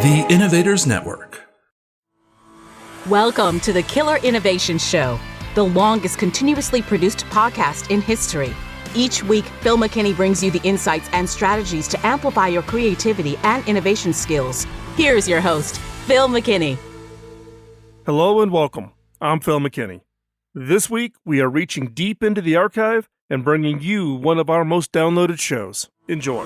The Innovators Network. Welcome to the Killer Innovation Show, the longest continuously produced podcast in history. Each week, Phil McKinney brings you the insights and strategies to amplify your creativity and innovation skills. Here's your host, Phil McKinney. Hello and welcome. I'm Phil McKinney. This week, we are reaching deep into the archive and bringing you one of our most downloaded shows. Enjoy.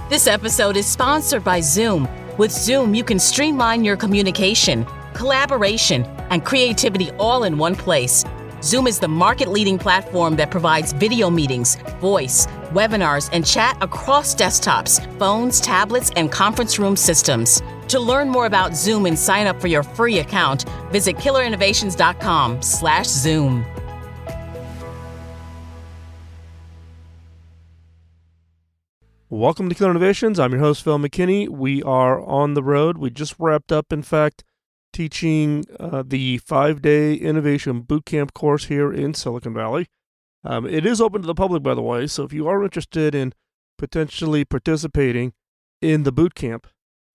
This episode is sponsored by Zoom. With Zoom, you can streamline your communication, collaboration, and creativity all in one place. Zoom is the market-leading platform that provides video meetings, voice, webinars, and chat across desktops, phones, tablets, and conference room systems. To learn more about Zoom and sign up for your free account, visit killerinnovations.com/Zoom. Welcome to Killer Innovations. I'm your host, Phil McKinney. We are on the road. We just wrapped up, in fact, teaching the 5-day innovation bootcamp course here in Silicon Valley. It is open to the public, by the way, so if you are interested in potentially participating in the bootcamp,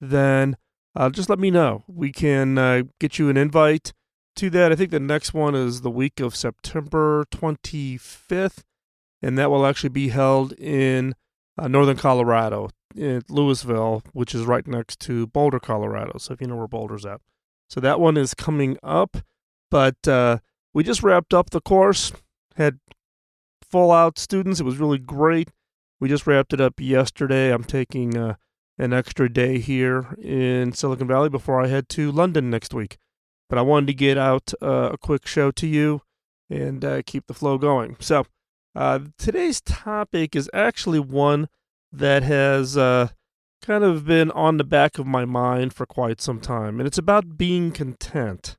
then just let me know. We can get you an invite to that. I think the next one is the week of September 25th, and that will actually be held in northern Colorado, in Louisville, which is right next to Boulder, Colorado, so if you know where Boulder's at. So that one is coming up, but we just wrapped up the course, had full-out students. It was really great. We just wrapped it up yesterday. I'm taking an extra day here in Silicon Valley before I head to London next week. But I wanted to get out a quick show to you and keep the flow going. So today's topic is actually one that has kind of been on the back of my mind for quite some time, and it's about being content.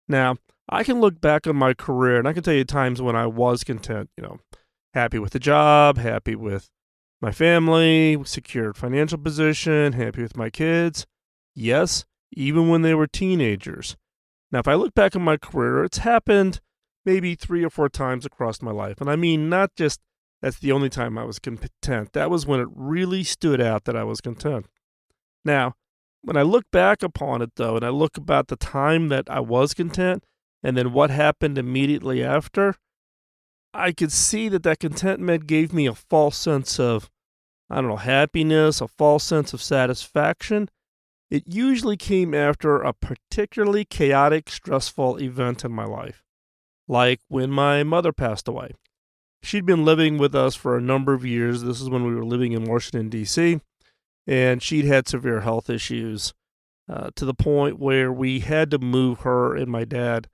Now, I can look back on my career, and I can tell you times when I was content, happy with the job, happy with my family, secured financial position, happy with my kids. Yes, even when they were teenagers. Now, if I look back on my career, it's happened maybe 3 or 4 times across my life. And I mean, not just that's the only time I was content. That was when it really stood out that I was content. Now, when I look back upon it, though, and I look about the time that I was content and then what happened immediately after, I could see that contentment gave me a false sense of, happiness, a false sense of satisfaction. It usually came after a particularly chaotic, stressful event in my life. Like when my mother passed away. She'd been living with us for a number of years. This is when we were living in Washington, D.C., and she'd had severe health issues to the point where we had to move her and my dad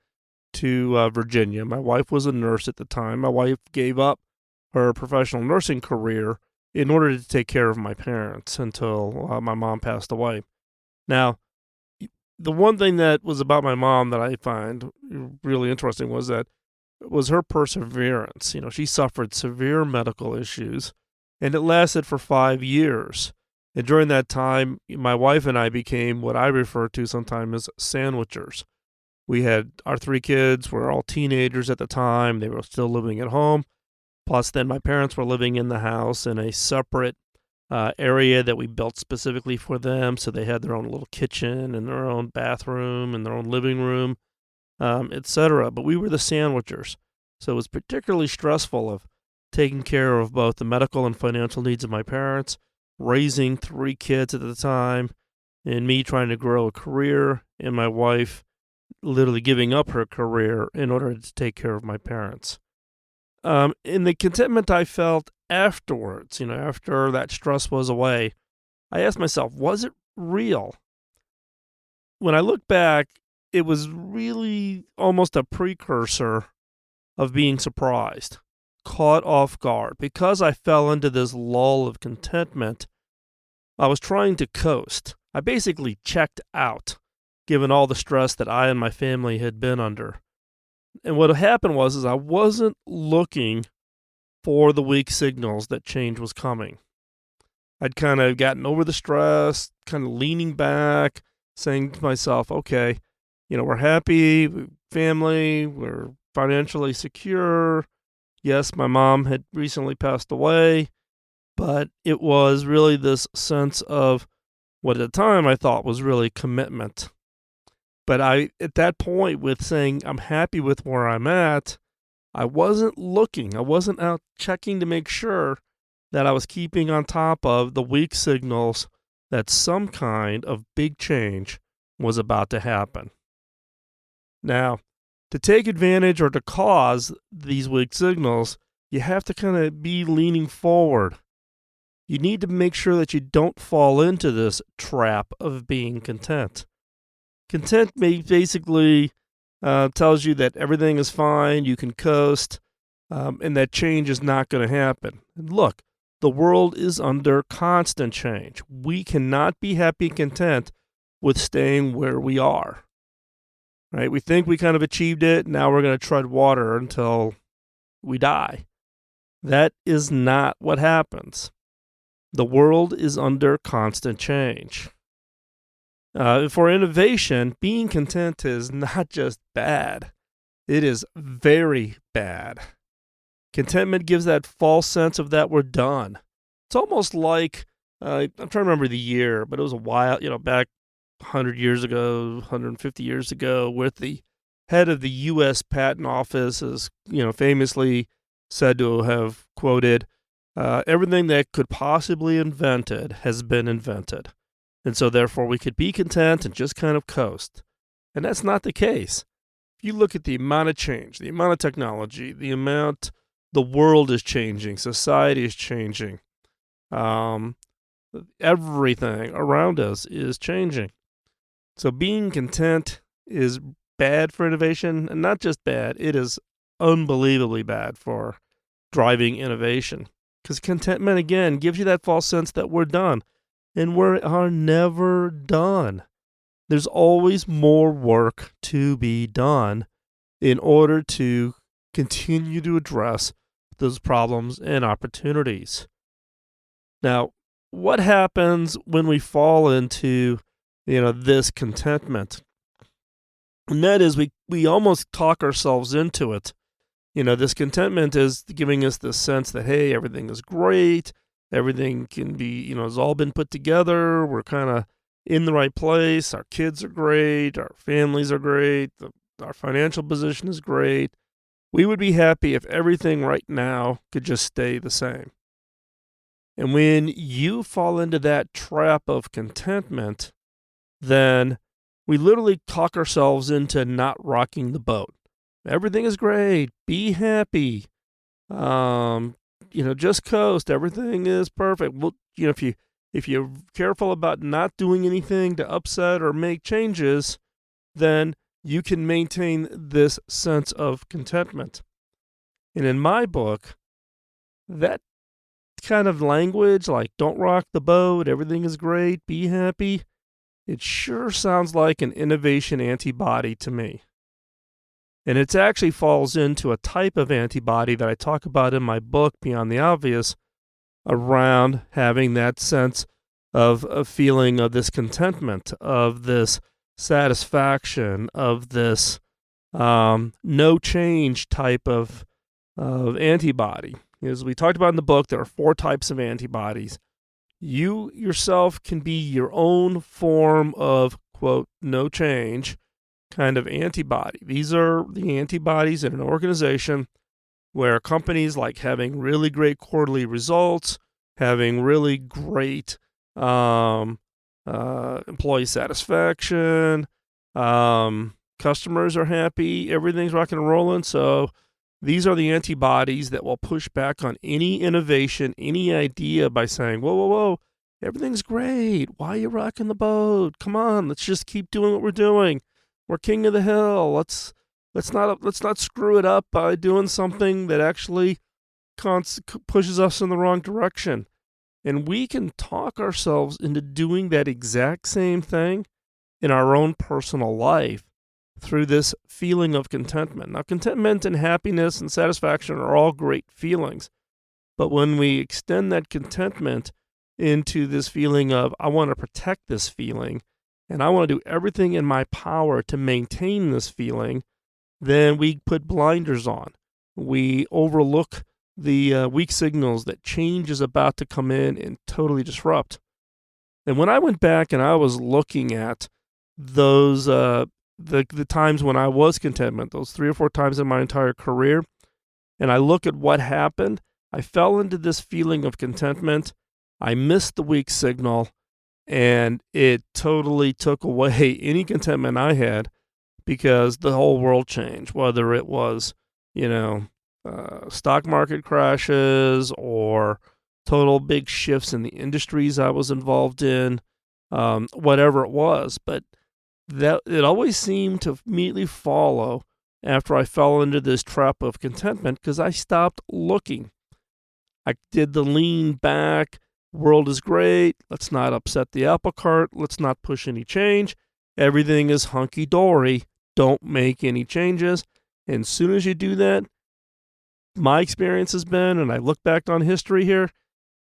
to Virginia. My wife was a nurse at the time. My wife gave up her professional nursing career in order to take care of my parents until my mom passed away. Now, the one thing that was about my mom that I find really interesting was her perseverance. She suffered severe medical issues, and it lasted for 5 years. And during that time, my wife and I became what I refer to sometimes as sandwichers. We had our 3 kids, were all teenagers at the time. They were still living at home. Plus, then my parents were living in the house in a separate area that we built specifically for them, so they had their own little kitchen and their own bathroom and their own living room, etc. But we were the sandwichers, so it was particularly stressful of taking care of both the medical and financial needs of my parents, raising 3 kids at the time, and me trying to grow a career, and my wife literally giving up her career in order to take care of my parents. In the contentment I felt afterwards, after that stress was away, I asked myself, was it real? When I look back, it was really almost a precursor of being surprised, caught off guard. Because I fell into this lull of contentment, I was trying to coast. I basically checked out, given all the stress that I and my family had been under. And what happened was I wasn't looking for the weak signals that change was coming. I'd kind of gotten over the stress, kind of leaning back, saying to myself, okay, we're happy, family, we're financially secure, Yes, my mom had recently passed away, but it was really this sense of what at the time I thought was really commitment. But at that point, with saying I'm happy with where I'm at, I wasn't looking, I wasn't out checking to make sure that I was keeping on top of the weak signals that some kind of big change was about to happen. Now, to take advantage or to cause these weak signals, you have to kind of be leaning forward. You need to make sure that you don't fall into this trap of being content. Content basically tells you that everything is fine, you can coast, and that change is not going to happen. And look, the world is under constant change. We cannot be happy and content with staying where we are. Right? We think we kind of achieved it, now we're going to tread water until we die. That is not what happens. The world is under constant change. For innovation, being content is not just bad. It is very bad. Contentment gives that false sense of that we're done. It's almost like, I'm trying to remember the year, but it was a while, back 100 years ago, 150 years ago, with the head of the U.S. Patent Office is, famously said to have quoted, everything that could possibly invented has been invented. And so therefore we could be content and just kind of coast. And that's not the case. If you look at the amount of change, the amount of technology, the amount the world is changing, society is changing, everything around us is changing. So being content is bad for innovation, and not just bad, it is unbelievably bad for driving innovation. Because contentment, again, gives you that false sense that we're done. And we are never done. There's always more work to be done in order to continue to address those problems and opportunities. Now, what happens when we fall into, this contentment? And that is we almost talk ourselves into it. This contentment is giving us this sense that, hey, everything is great. Everything can be, has all been put together. We're kind of in the right place. Our kids are great. Our families are great. Our financial position is great. We would be happy if everything right now could just stay the same. And when you fall into that trap of contentment, then we literally talk ourselves into not rocking the boat. Everything is great. Be happy. Just coast. Everything is perfect. Well, if you're careful about not doing anything to upset or make changes, then you can maintain this sense of contentment. And in my book, that kind of language, like don't rock the boat, everything is great, be happy, it sure sounds like an innovation antibody to me. And it actually falls into a type of antibody that I talk about in my book, Beyond the Obvious, around having that sense of a feeling of this contentment, of this satisfaction, of this no change type of antibody. As we talked about in the book, there are 4 types of antibodies. You yourself can be your own form of, quote, no change kind of antibody. These are the antibodies in an organization where companies like having really great quarterly results, having really great employee satisfaction, customers are happy, everything's rocking and rolling. So these are the antibodies that will push back on any innovation, any idea by saying, whoa, everything's great. Why are you rocking the boat? Come on, let's just keep doing what we're doing. We're king of the hill. Let's not screw it up by doing something that actually pushes us in the wrong direction. And we can talk ourselves into doing that exact same thing in our own personal life through this feeling of contentment. Now, contentment and happiness and satisfaction are all great feelings. But when we extend that contentment into this feeling of, I want to protect this feeling, and I want to do everything in my power to maintain this feeling, then we put blinders on. We overlook the weak signals that change is about to come in and totally disrupt. And when I went back and I was looking at those the times when I was contentment, those 3 or 4 times in my entire career, and I look at what happened, I fell into this feeling of contentment. I missed the weak signal, and it totally took away any contentment I had because the whole world changed, whether it was, stock market crashes or total big shifts in the industries I was involved in, whatever it was. But that it always seemed to immediately follow after I fell into this trap of contentment because I stopped looking. I did the lean back. World is great. Let's not upset the apple cart. Let's not push any change. Everything is hunky-dory. Don't make any changes. And as soon as you do that, my experience has been, and I look back on history here,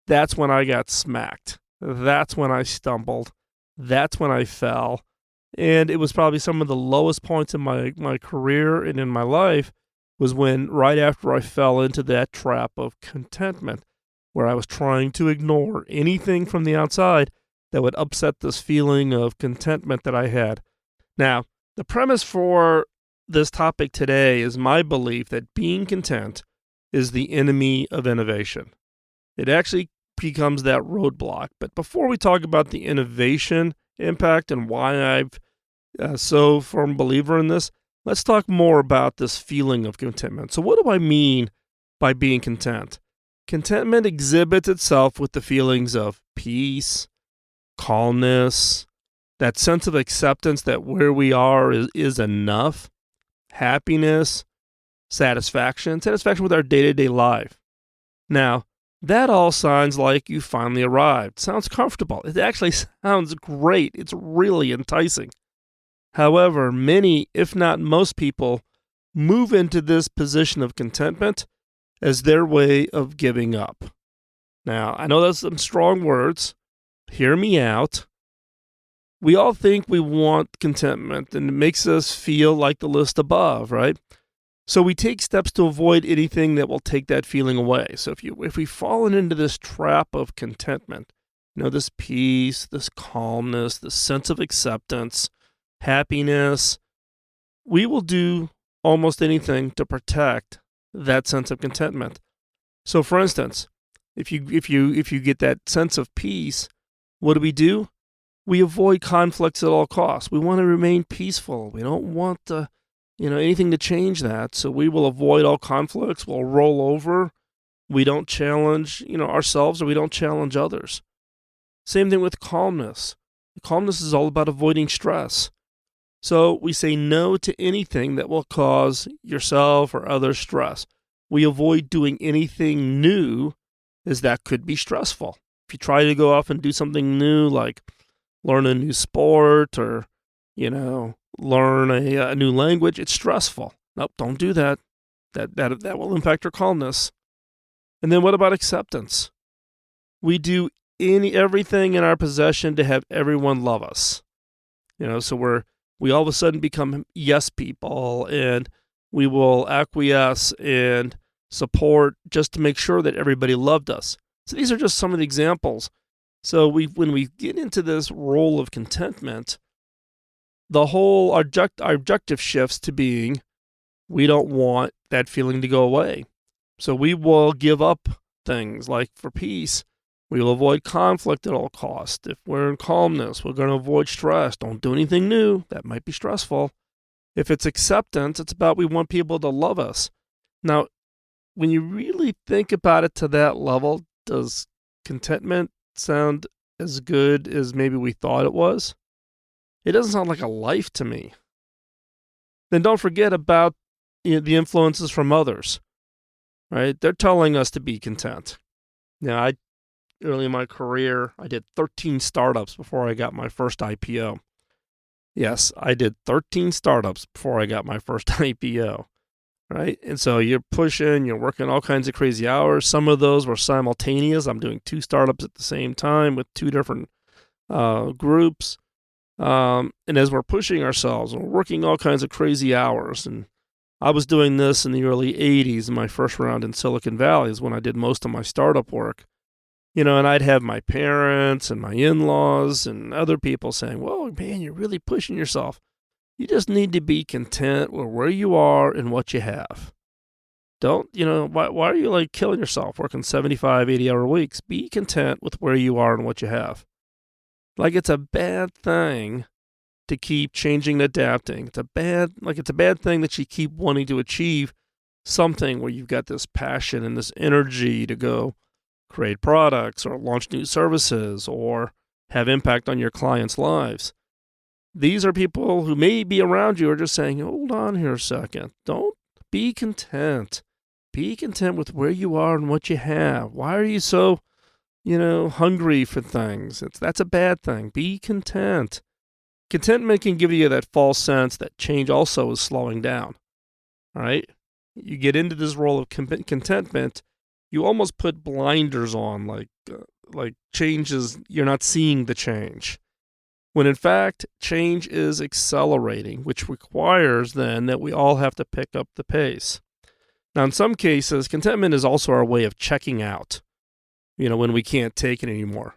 that's when I got smacked. That's when I stumbled. That's when I fell. And it was probably some of the lowest points in my career and in my life was when right after I fell into that trap of contentment, where I was trying to ignore anything from the outside that would upset this feeling of contentment that I had. Now, the premise for this topic today is my belief that being content is the enemy of innovation. It actually becomes that roadblock. But before we talk about the innovation impact and why I've so firm believer in this, let's talk more about this feeling of contentment. So what do I mean by being content? Contentment exhibits itself with the feelings of peace, calmness, that sense of acceptance that where we are is enough, happiness, satisfaction with our day-to-day life. Now, that all sounds like you finally arrived. Sounds comfortable. It actually sounds great. It's really enticing. However, many, if not most people, move into this position of contentment as their way of giving up. Now, I know that's some strong words. Hear me out. We all think we want contentment, and it makes us feel like the list above, right? So we take steps to avoid anything that will take that feeling away. So if we've fallen into this trap of contentment, this peace, this calmness, this sense of acceptance, happiness, we will do almost anything to protect that sense of contentment. So for instance, if you get that sense of peace, what do? We avoid conflicts at all costs. We want to remain peaceful. We don't want anything to change that. So we will avoid all conflicts. We'll roll over. We don't challenge, ourselves, or we don't challenge others. Same thing with calmness. Calmness is all about avoiding stress. So we say no to anything that will cause yourself or others stress. We avoid doing anything new, as that could be stressful. If you try to go off and do something new, like learn a new sport or, learn a new language, it's stressful. Nope, don't do that. That will impact your calmness. And then what about acceptance? We do everything in our possession to have everyone love us. So we all of a sudden become yes people, and we will acquiesce and support just to make sure that everybody loved us. So these are just some of the examples. So when we get into this role of contentment, the whole objective shifts to being, we don't want that feeling to go away. So we will give up things like for peace. We will avoid conflict at all costs. If we're in calmness, we're going to avoid stress. Don't do anything new. That might be stressful. If it's acceptance, it's about we want people to love us. Now, when you really think about it to that level, does contentment sound as good as maybe we thought it was? It doesn't sound like a life to me. Then don't forget about the influences from others, right? They're telling us to be content. Now, early in my career, I did 13 startups before I got my first IPO. Yes, I did 13 startups before I got my first IPO, right? And so you're pushing, you're working all kinds of crazy hours. Some of those were simultaneous. I'm doing 2 startups at the same time with 2 different groups. And as we're pushing ourselves, we're working all kinds of crazy hours. And I was doing this in the early 80s. My first round in Silicon Valley is when I did most of my startup work. And I'd have my parents and my in-laws and other people saying, whoa, man, you're really pushing yourself. You just need to be content with where you are and what you have. Don't, why are you killing yourself working 75, 80-hour weeks? Be content with where you are and what you have. It's a bad thing to keep changing and adapting. It's a bad thing that you keep wanting to achieve something where you've got this passion and this energy to go create products or launch new services or have impact on your clients' lives. These are people who may be around you are just saying, hold on here a second. Don't be content. Be content with where you are and what you have. Why are you so, hungry for things? That's a bad thing. Be content. Contentment can give you that false sense that change also is slowing down. All right? You get into this role of contentment, you almost put blinders on, like change is, you're not seeing the change. When in fact, change is accelerating, which requires then that we all have to pick up the pace. Now, in some cases, contentment is also our way of checking out, when we can't take it anymore.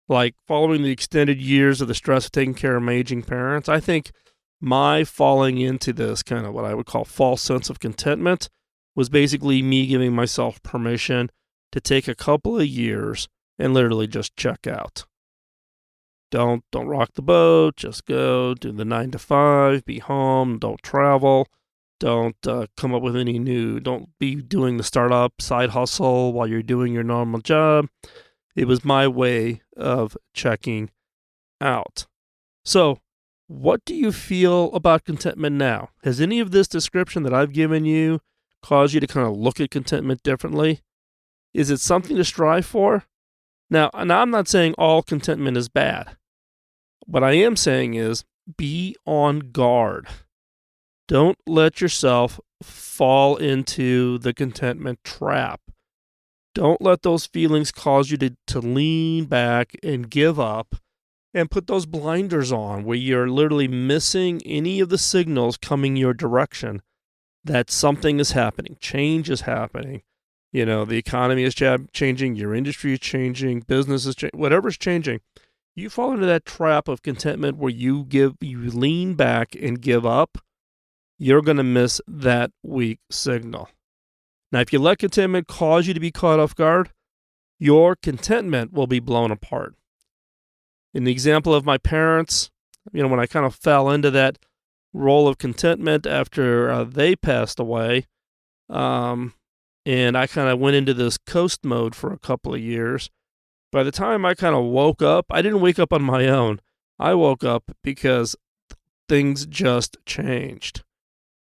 Like following the extended years of the stress of taking care of my aging parents, I think my falling into this kind of what I would call false sense of contentment was basically me giving myself permission to take a couple of years and literally just check out. Don't rock the boat. Just go do the 9 to 5. Be home. Don't travel. Don't come up with any new. Don't be doing the startup side hustle while you're doing your normal job. It was my way of checking out. So, what do you feel about contentment now? Has any of this description that I've given you caused you to kind of look at contentment differently? Is it something to strive for? Now, I'm not saying all contentment is bad. What I am saying is be on guard. Don't let yourself fall into the contentment trap. Don't let those feelings cause you to lean back and give up and put those blinders on where you're literally missing any of the signals coming your direction that something is happening, change is happening. The economy is changing, your industry is changing, business is changing, whatever's changing. You fall into that trap of contentment where you lean back and give up. You're going to miss that weak signal. Now, if you let contentment cause you to be caught off guard, your contentment will be blown apart. In the example of my parents, when I kind of fell into that role of contentment after they passed away, and I kind of went into this coast mode for a couple of years. By the time I kind of woke up, I didn't wake up on my own. I woke up because things just changed.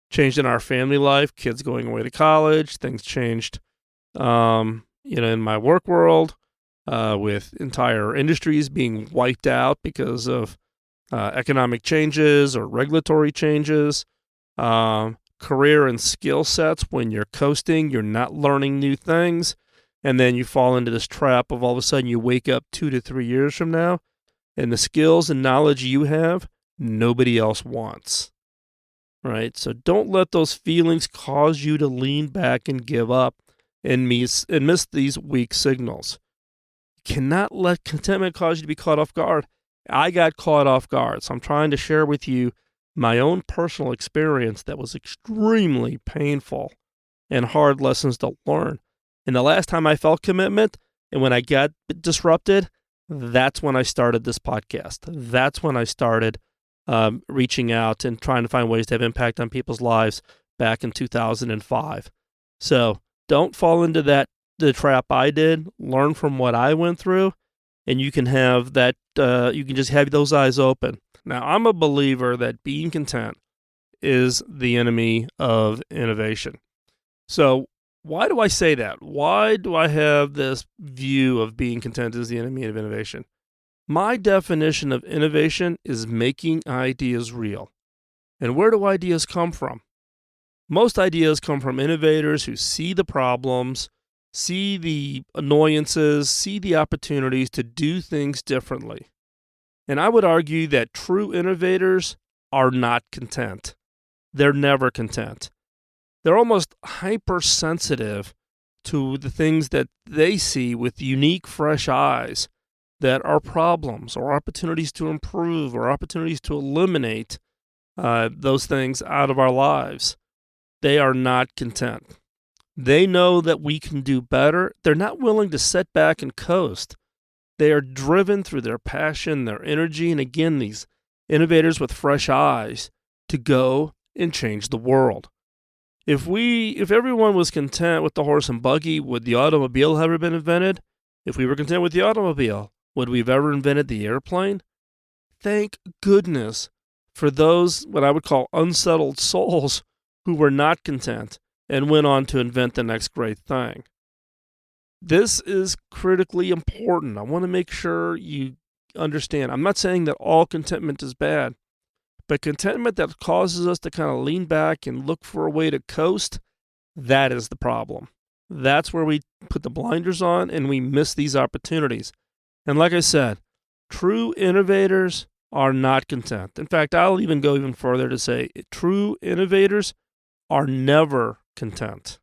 Changed in our family life, kids going away to college. Things changed, in my work world, with entire industries being wiped out because of economic changes or regulatory changes. Career and skill sets, when you're coasting, you're not learning new things. And then you fall into this trap of all of a sudden you wake up 2 to 3 years from now, and the skills and knowledge you have, nobody else wants. Right? So don't let those feelings cause you to lean back and give up and miss these weak signals. You cannot let contentment cause you to be caught off guard. I got caught off guard, so I'm trying to share with you my own personal experience that was extremely painful and hard lessons to learn. And the last time I felt commitment and when I got disrupted, that's when I started this podcast. That's when I started reaching out and trying to find ways to have impact on people's lives back in 2005. So don't fall into the trap I did. Learn from what I went through, and you can have that. You can just have those eyes open. Now, I'm a believer that being content is the enemy of innovation. So why do I say that? Why do I have this view of being content as the enemy of innovation? My definition of innovation is making ideas real. And where do ideas come from? Most ideas come from innovators who see the problems, see the annoyances, see the opportunities to do things differently. And I would argue that true innovators are not content. They're never content. they're almost hypersensitive to the things that they see with unique, fresh eyes that are problems or opportunities to improve or opportunities to eliminate those things out of our lives. They are not content. They know that we can do better. They're not willing to sit back and coast. They are driven through their passion, their energy, and again, these innovators with fresh eyes to go and change the world. If everyone was content with the horse and buggy, would the automobile have ever been invented? If we were content with the automobile, would we have ever invented the airplane? Thank goodness for those, what I would call unsettled souls, who were not content and went on to invent the next great thing. This is critically important. I want to make sure you understand. I'm not saying that all contentment is bad, but contentment that causes us to kind of lean back and look for a way to coast, that is the problem. That's where we put the blinders on and we miss these opportunities. And like I said, true innovators are not content. In fact, I'll even go even further to say true innovators are never content.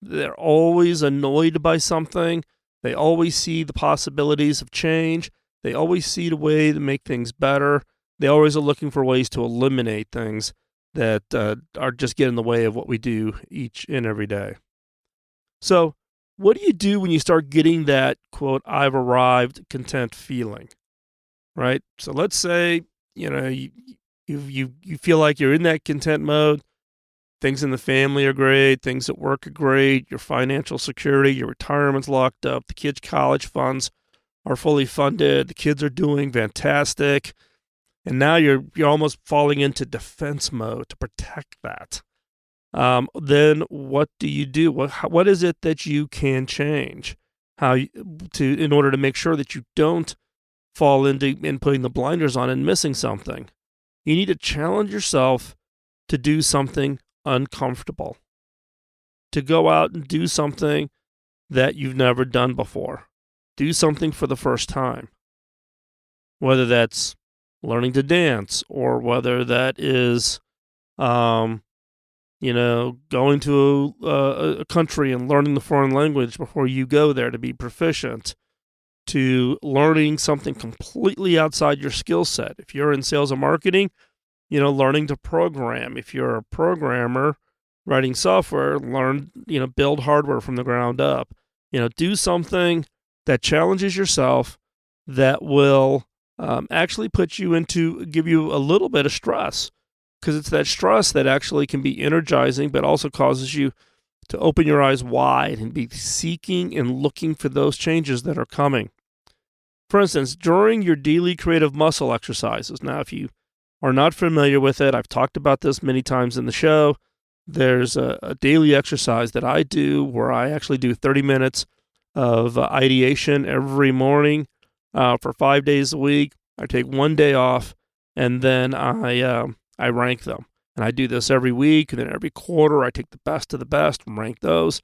They're always annoyed by something. They always see the possibilities of change. They always see the way to make things better. They always are looking for ways to eliminate things that are just get in the way of what we do each and every day. So what do you do when you start getting that, quote, I've arrived content feeling, right? So let's say, you feel like you're in that content mode. Things in the family are great. Things at work are great. Your financial security, your retirement's locked up. The kids' college funds are fully funded. The kids are doing fantastic. And now you're almost falling into defense mode to protect that. Then what do you do? What is it that you can change? In order to make sure that you don't fall into putting the blinders on and missing something? You need to challenge yourself to do something uncomfortable, to go out and do something that you've never done before. Do something for the first time. Whether that's learning to dance, or whether that is, going to a country and learning the foreign language before you go there to be proficient, to learning something completely outside your skill set. If you're in sales and marketing, learning to program. If you're a programmer writing software, build hardware from the ground up. Do something that challenges yourself, that will actually give you a little bit of stress, because it's that stress that actually can be energizing, but also causes you to open your eyes wide and be seeking and looking for those changes that are coming. For instance, during your daily creative muscle exercises. Now, if you are not familiar with it, I've talked about this many times in the show. There's a daily exercise that I do where I actually do 30 minutes of ideation every morning for 5 days a week. I take 1 day off, and then I rank them. And I do this every week, and then every quarter I take the best of the best and rank those,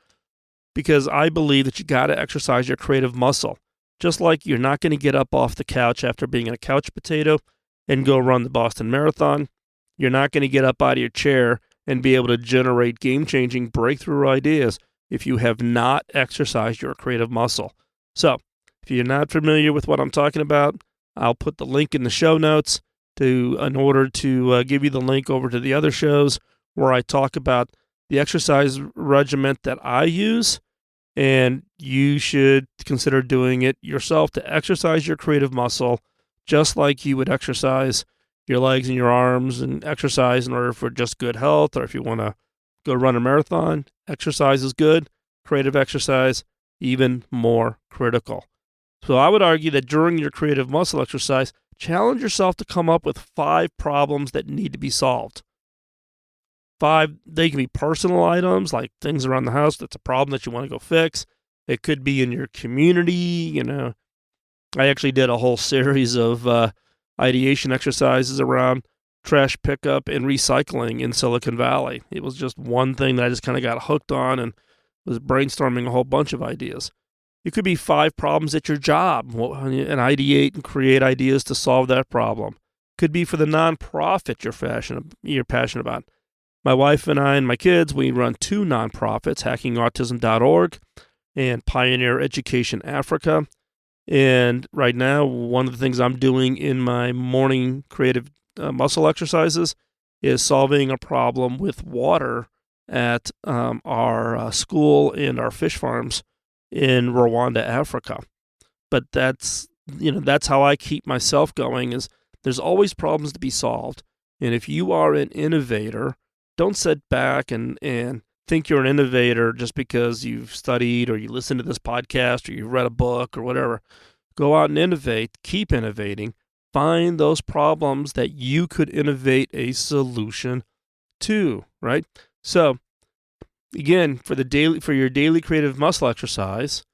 because I believe that you got to exercise your creative muscle. Just like you're not going to get up off the couch after being a couch potato and go run the Boston Marathon, you're not going to get up out of your chair and be able to generate game-changing breakthrough ideas if you have not exercised your creative muscle. So, if you're not familiar with what I'm talking about, I'll put the link in the show notes in order to give you the link over to the other shows where I talk about the exercise regimen that I use, and you should consider doing it yourself to exercise your creative muscle, just like you would exercise your legs and your arms, and exercise in order for just good health, or if you want to go run a marathon, exercise is good. Creative exercise, even more critical. So I would argue that during your creative muscle exercise, challenge yourself to come up with 5 problems that need to be solved. 5, they can be personal items, like things around the house that's a problem that you want to go fix. It could be in your community. I actually did a whole series of ideation exercises around trash pickup and recycling in Silicon Valley. It was just one thing that I just kind of got hooked on and was brainstorming a whole bunch of ideas. It could be 5 problems at your job, and ideate and create ideas to solve that problem. Could be for the nonprofit you're passionate about. My wife and I and my kids, we run two nonprofits, hackingautism.org and Pioneer Education Africa. And right now, one of the things I'm doing in my morning creative muscle exercises is solving a problem with water at our school and our fish farms in Rwanda, Africa. But that's how I keep myself going, is there's always problems to be solved. And if you are an innovator, don't sit back and think you're an innovator just because you've studied or you listened to this podcast or you read a book or whatever. Go out and innovate, keep innovating, find those problems that you could innovate a solution to, right? So again, for your daily creative muscle exercise,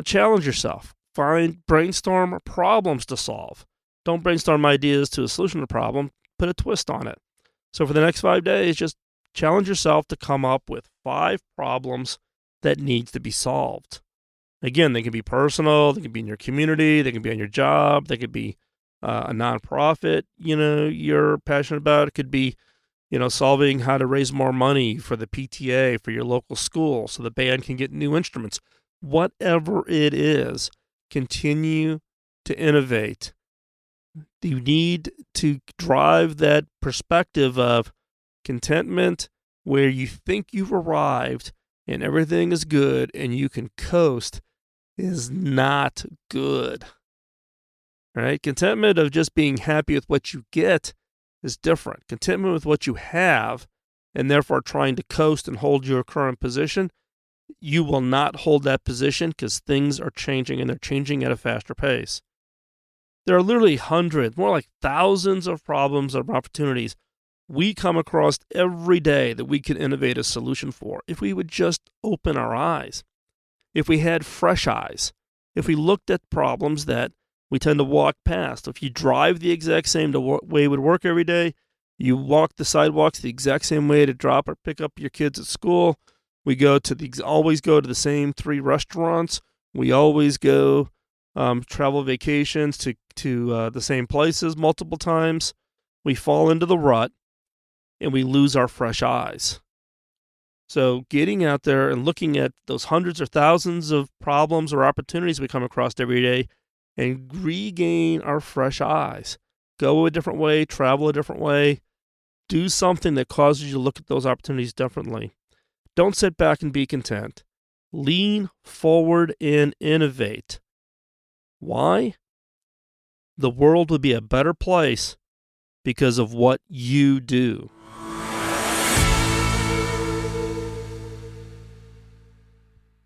challenge yourself. Brainstorm problems to solve. Don't brainstorm ideas to a solution to a problem, put a twist on it. So for the next 5 days, just challenge yourself to come up with 5 problems that need to be solved. Again, they can be personal, they can be in your community, they can be on your job, they could be a nonprofit, you're passionate about. It could be, solving how to raise more money for the PTA, for your local school, so the band can get new instruments. Whatever it is, continue to innovate. You need to drive that perspective of contentment where you think you've arrived and everything is good and you can coast is not good. All right? Contentment of just being happy with what you get is different. Contentment with what you have and therefore trying to coast and hold your current position, you will not hold that position because things are changing and they're changing at a faster pace. There are literally hundreds, more like thousands of problems or opportunities we come across every day that we could innovate a solution for if we would just open our eyes. If we had fresh eyes, if we looked at problems that we tend to walk past. If you drive the exact same way it would work every day, you walk the sidewalks the exact same way to drop or pick up your kids at school. We always go to the same 3 restaurants. We always go travel vacations to the same places multiple times. We fall into the rut and we lose our fresh eyes. So getting out there and looking at those hundreds or thousands of problems or opportunities we come across every day and regain our fresh eyes. Go a different way, travel a different way, do something that causes you to look at those opportunities differently. Don't sit back and be content. Lean forward and innovate. Why? The world would be a better place because of what you do.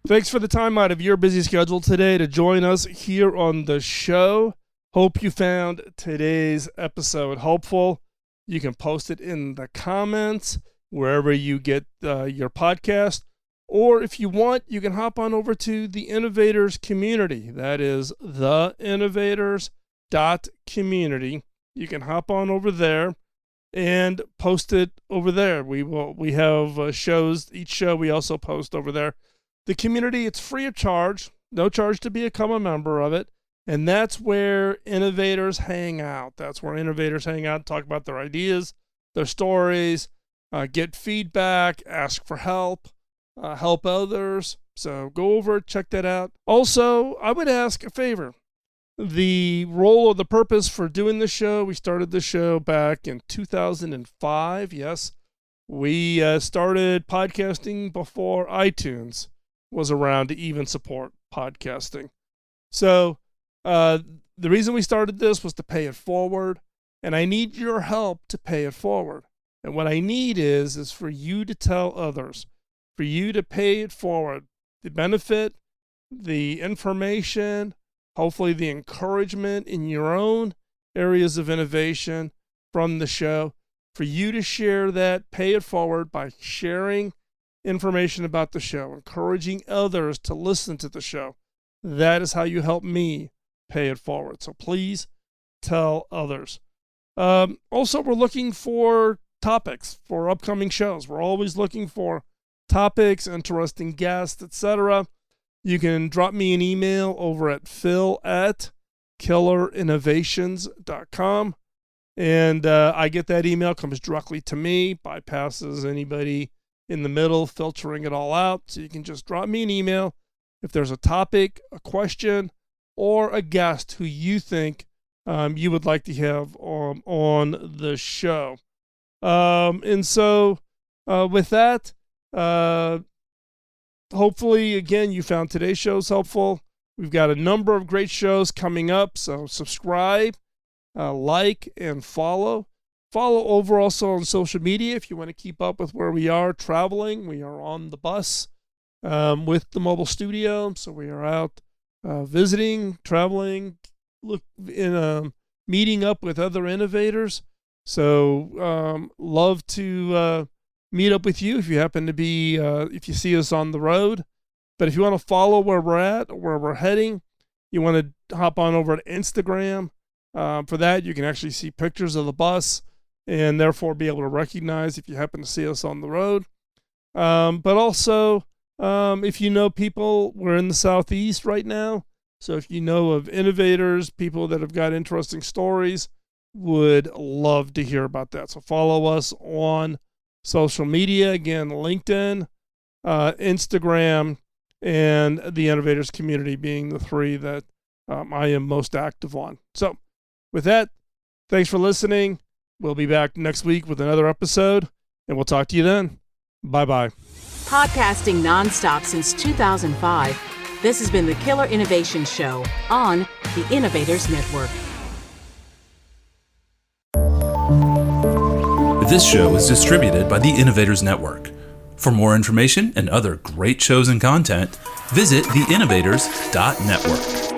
Thanks for the time out of your busy schedule today to join us here on the show. Hope you found today's episode helpful. You can post it in the comments wherever you get your podcast. Or if you want, you can hop on over to the Innovators Community. That is theinnovators.community. You can hop on over there and post it over there. We have shows. Each show we also post over there. The community, it's free of charge. No charge to become a member of it. And that's where innovators hang out. That's where innovators hang out and talk about their ideas, their stories, get feedback, ask for help, help others. So go over, check that out. Also, I would ask a favor. The role or the purpose for doing the show, we started the show back in 2005. Yes, we started podcasting before iTunes was around to even support podcasting. So the reason we started this was to pay it forward, and I need your help to pay it forward. And what I need is for you to tell others, for you to pay it forward, the benefit, the information, hopefully the encouragement in your own areas of innovation from the show, for you to share that, pay it forward by sharing information about the show, encouraging others to listen to the show. That is how you help me pay it forward. So please tell others. Also, we're looking for topics for upcoming shows. We're always looking for topics, interesting guests, etc. You can drop me an email over at phil@killerinnovations.com. And I get that email, comes directly to me, bypasses anybody in the middle, filtering it all out. So you can just drop me an email if there's a topic, a question, or a guest who you think you would like to have on the show. And so with that, hopefully, again, you found today's shows helpful. We've got a number of great shows coming up, so subscribe, like, and follow. Follow over also on social media if you want to keep up with where we are traveling. We are on the bus with the mobile studio, so we are out visiting, traveling, meeting up with other innovators. So love to meet up with you if you happen to be, if you see us on the road. But if you want to follow where we're at, where we're heading, you want to hop on over to Instagram. For that, you can actually see pictures of the bus and therefore be able to recognize if you happen to see us on the road. But also, if you know people, we're in the Southeast right now. So if you know of innovators, people that have got interesting stories, would love to hear about that. So follow us on social media. Again, LinkedIn, Instagram, and the Innovators community being the three that I am most active on. So with that, thanks for listening. We'll be back next week with another episode, and we'll talk to you then. Bye-bye. Podcasting nonstop since 2005, this has been the Killer Innovation Show on the Innovators Network. This show is distributed by the Innovators Network. For more information and other great shows and content, visit theinnovators.network.